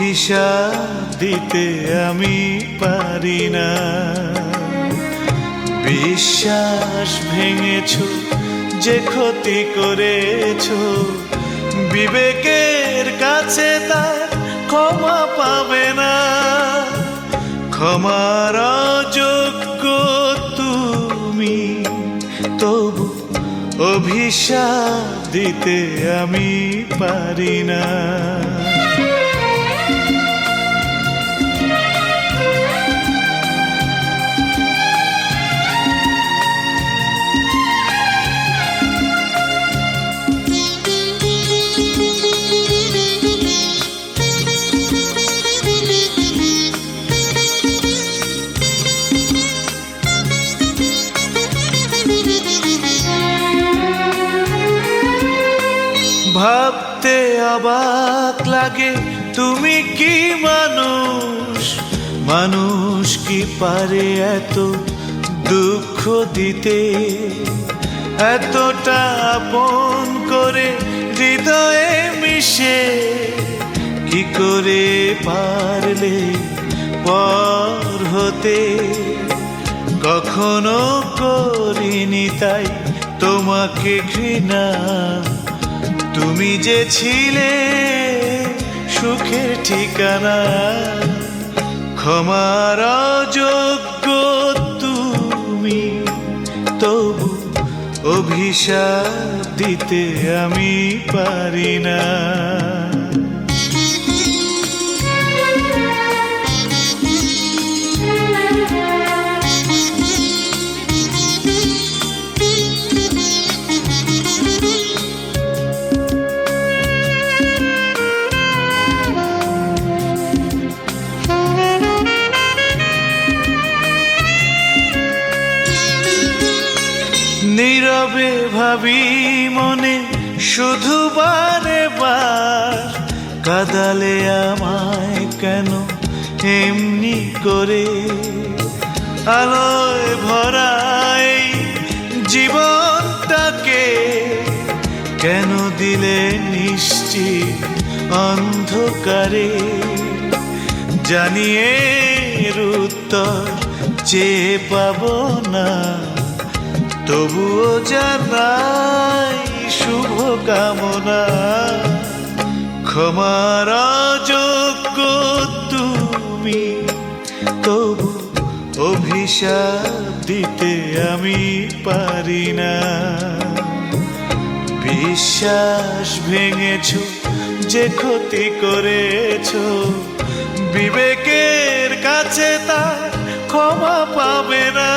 অভিশাপ দিতে আমি পারি না। বিশ্বাস ভেঙেছো, যে ক্ষতি করেছো, বিবেকের কাছে তার ক্ষমা পাবে না। ক্ষমার অযোগ্য তুমি, তবু অভিশাপ দিতে আমি পারি না। ভাবতে অবাক লাগে, তুমি কি মানুষ? মানুষ কি পারে এত দুঃখ দিতে? এতটা আপন করে হৃদয়ে মিশে, কি করে পারলে পর হতে? কখনো করিনি তাই তোমাকে ঘৃণা, তুমি যে ছিলে সুখের ঠিকানা। ক্ষমার অযোগ্য তুমি, তবু অভিশাপ দিতে আমি পারি না। নীরবে ভাবি মনে, শুধু বারে বার কাঁদালে আমায় কেন এমনি করে? আলোয় ভরাই জীবনটাকে কেন দিলে নিশ্চিত অন্ধকারে? জানিয়ে উত্তর চেয়ে পাবো না, তবুও জানাই শুভ কামনা। ক্ষমার অযোগ্য তুমি, তবু অভিশাপ দিতে আমি পারি না। বিশ্বাস ভেঙেছো, যে ক্ষতি করেছো, বিবেকের কাছে তার ক্ষমা পাবে না।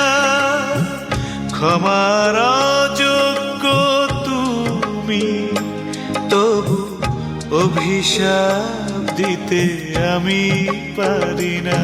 ক্ষমার অযোগ্য তুমি, তবু অভিশাপ দিতে আমি পারি না।